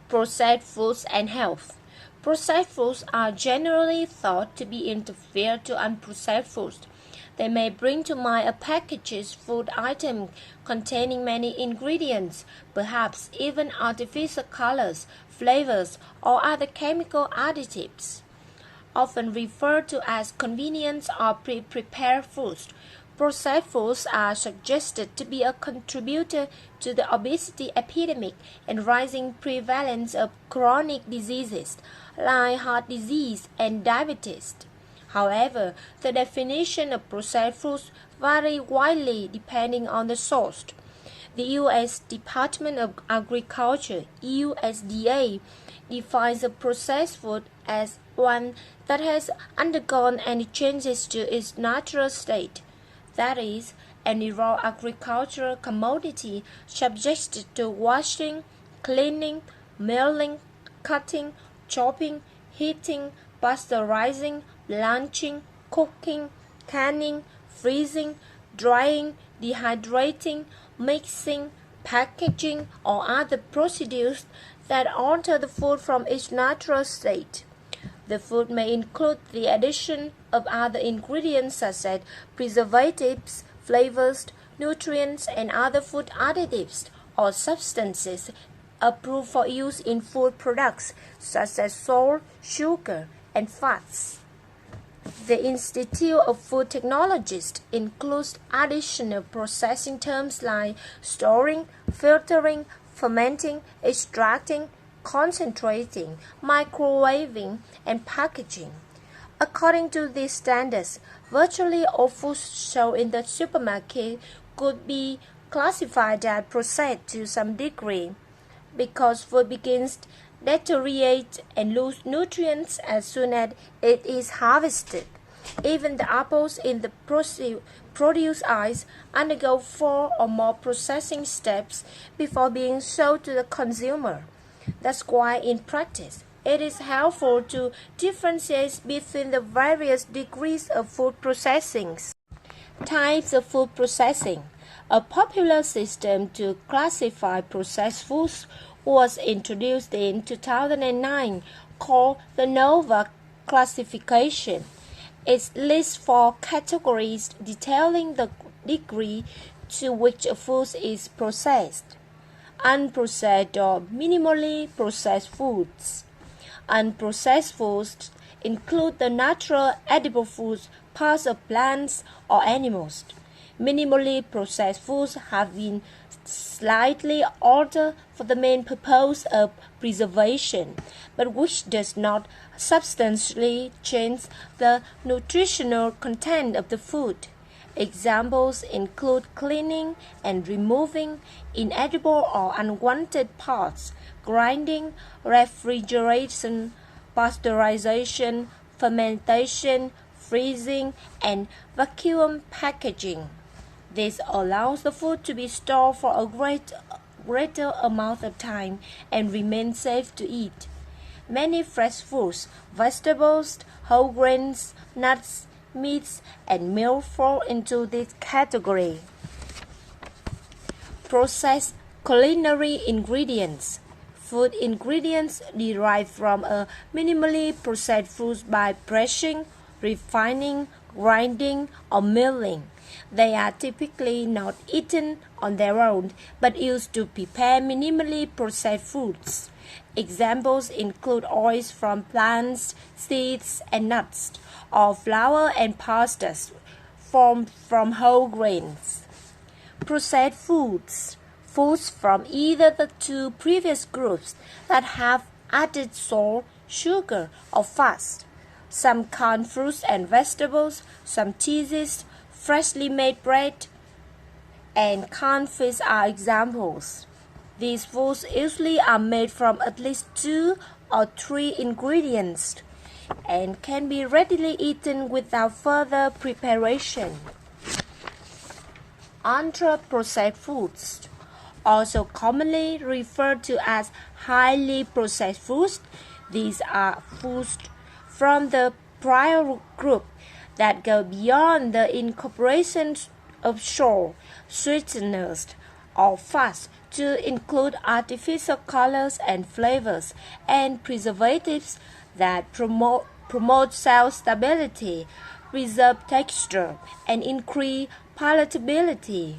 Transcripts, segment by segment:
Processed foods and health. Processed foods are generally thought to be inferior to unprocessed foods. They may bring to mind a packaged food item containing many ingredients, perhaps even artificial colors, flavors, or other chemical additives. Often referred to as convenience or pre-prepared foods, processed foods are suggested to be a contributor to the obesity epidemic and rising prevalence of chronic diseases like heart disease and diabetes. However, the definition of processed foods vary widely depending on the source. The U.S. Department of Agriculture (USDA) defines a processed food as one that has undergone any changes to its natural state. That is, any raw agricultural commodity subjected to washing, cleaning, milling, cutting, chopping, heating, pasteurizing, blanching, cooking, canning, freezing, drying, dehydrating, mixing, packaging, or other procedures that alter the food from its natural state. The food may include the addition of other ingredients such as preservatives, flavors, nutrients, and other food additives or substances approved for use in food products such as salt, sugar, and fats. The Institute of Food Technologists includes additional processing terms like storing, filtering, fermenting, extracting, concentrating, microwaving, and packaging. According to these standards, virtually all foods sold in the supermarket could be classified as processed to some degree, because food begins to deteriorate and lose nutrients as soon as it is harvested. Even the apples in the produce aisles undergo 4 or more processing steps before being sold to the consumer. That's why, in practice, it is helpful to differentiate between the various degrees of food processing. Types of food processing. A popular system to classify processed foods was introduced in 2009 called the NOVA classification. It lists 4 categories detailing the degree to which a food is processed. Unprocessed or minimally processed foods. Unprocessed foods include the natural edible foods, parts of plants or animals. Minimally processed foods have been slightly altered for the main purpose of preservation, but which does not substantially change the nutritional content of the food. Examples include cleaning and removing inedible or unwanted parts, grinding, refrigeration, pasteurization, fermentation, freezing, and vacuum packaging. This allows the food to be stored for a greater amount of time and remain safe to eat. Many fresh foods, vegetables, whole grains, nuts, meats, and milk fall into this category. Processed culinary ingredients. Food ingredients derived from a minimally processed food by pressing, refining, grinding, or milling. They are typically not eaten on their own, but used to prepare minimally processed foods. Examples include oils from plants, seeds, and nuts, or flour and pastas formed from whole grains. Processed foods. Foods from either the 2 previous groups that have added salt, sugar, or fats. Some canned fruits and vegetables, some cheeses, freshly made bread, and canned fish are examples. These foods usually are made from at least 2 or 3 ingredients and can be readily eaten without further preparation. Ultra-processed foods, also commonly referred to as highly processed foods. These are foods from the prior group that go beyond the incorporation of salt, sweeteners, or fats to include artificial colors and flavors and preservatives that promote cell stability, preserve texture, and increase palatability.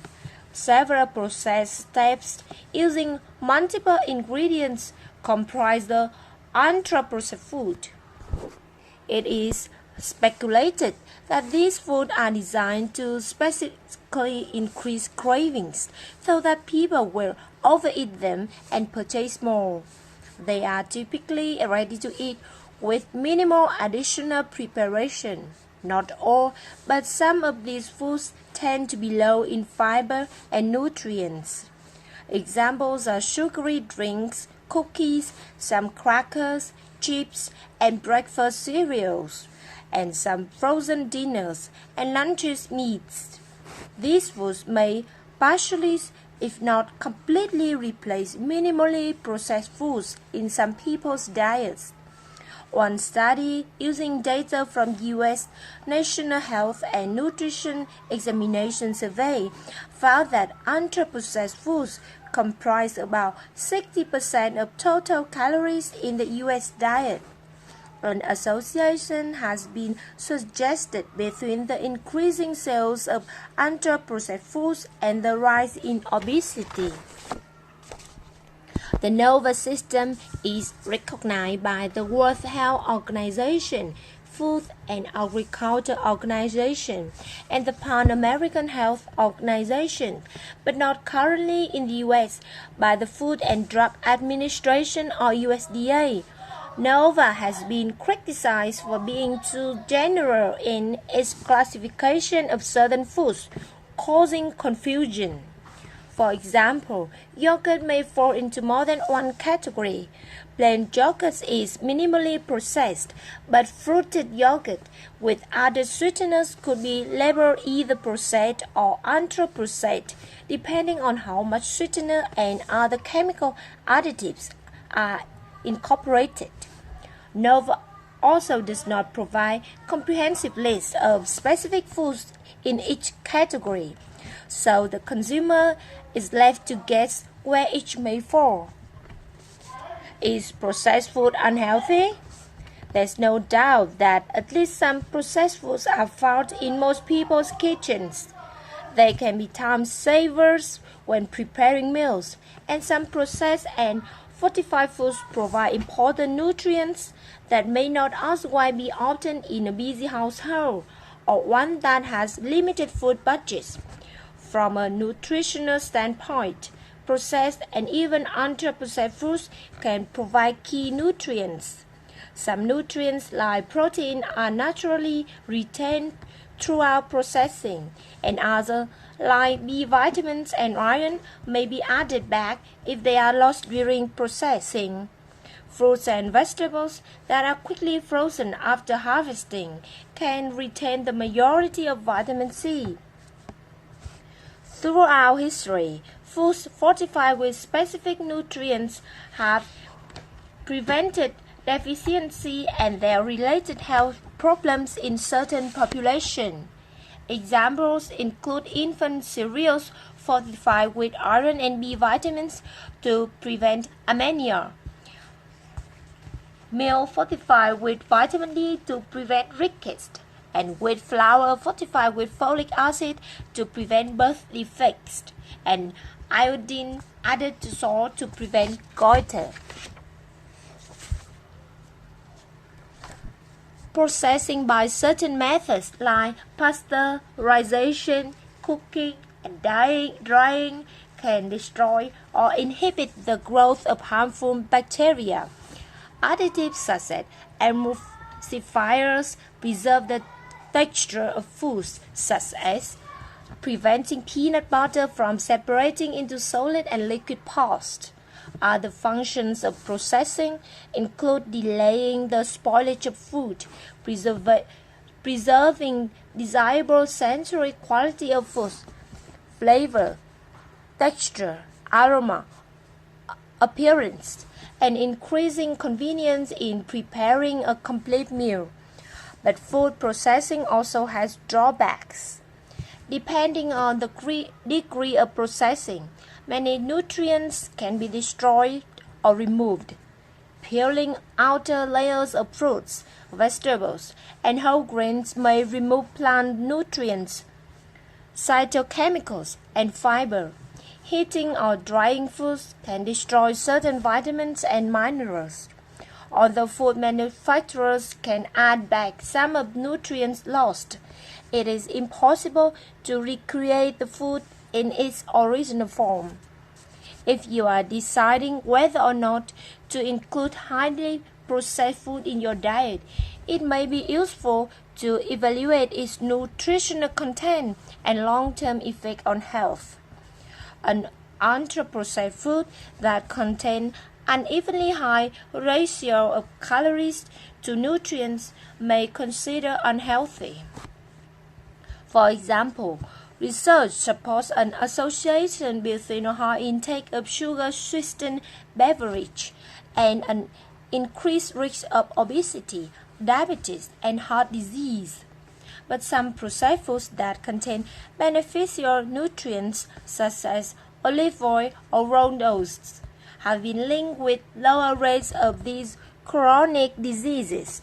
Several process steps using multiple ingredients comprise the ultra-processed food. It is speculated that these foods are designed to specifically increase cravings so that people will overeat them and purchase more. They are typically ready to eat with minimal additional preparation. Not all, but some of these foods tend to be low in fiber and nutrients. Examples are sugary drinks, cookies, some crackers, chips, and breakfast cereals, and some frozen dinners and lunches meats. These foods may partially, if not completely, replace minimally processed foods in some people's diets. One study using data from U.S. National Health and Nutrition Examination Survey found that ultra-processed foods comprise about 60% of total calories in the U.S. diet. An association has been suggested between the increasing sales of ultra-processed foods and the rise in obesity. The nervous system is recognized by the World Health Organization, Food and Agriculture Organization, and the Pan American Health Organization, but not currently in the U.S. by the Food and Drug Administration or USDA. NOVA has been criticized for being too general in its classification of certain foods, causing confusion. For example, yogurt may fall into more than one category. Plain yogurt is minimally processed, but fruited yogurt with added sweeteners could be labeled either processed or ultra-processed, depending on how much sweetener and other chemical additives are incorporated. NOVA also does not provide comprehensive lists of specific foods in each category, so the consumer is left to guess where each may fall. Is processed food unhealthy? There's no doubt that at least some processed foods are found in most people's kitchens. They can be time savers when preparing meals, and some processed and fortified foods provide important nutrients that may not otherwise be obtained in a busy household or one that has limited food budgets. From a nutritional standpoint, processed and even ultra-processed foods can provide key nutrients. Some nutrients like protein are naturally retained throughout processing, and others like B vitamins and iron may be added back if they are lost during processing. Fruits and vegetables that are quickly frozen after harvesting can retain the majority of vitamin C. Throughout history, foods fortified with specific nutrients have prevented deficiency and their related health problems in certain populations. Examples include infant cereals fortified with iron and B vitamins to prevent anemia, milk fortified with vitamin D to prevent rickets, and wheat flour fortified with folic acid to prevent birth defects, and iodine added to salt to prevent goiter. Processing by certain methods like pasteurization, cooking, and drying can destroy or inhibit the growth of harmful bacteria. Additives such as emulsifiers preserve the texture of foods, such as preventing peanut butter from separating into solid and liquid parts. Other functions of processing include delaying the spoilage of food, preserving desirable sensory quality of food, flavor, texture, aroma, appearance, and increasing convenience in preparing a complete meal. But food processing also has drawbacks. Depending on the degree of processing, Many nutrients can be destroyed or removed. Peeling outer layers of fruits, vegetables, and whole grains may remove plant nutrients, phytochemicals, and fiber. Heating or drying foods can destroy certain vitamins and minerals. Although food manufacturers can add back some of the nutrients lost, it is impossible to recreate the food in its original form. If you are deciding whether or not to include highly processed food in your diet, it may be useful to evaluate its nutritional content and long-term effect on health. An ultra-processed food that contains unevenly high ratio of calories to nutrients may consider unhealthy. For example, research supports an association between a high intake of sugar-sweetened beverage and an increased risk of obesity, diabetes, and heart disease. But some processed foods that contain beneficial nutrients such as olive oil or rolled oats have been linked with lower rates of these chronic diseases.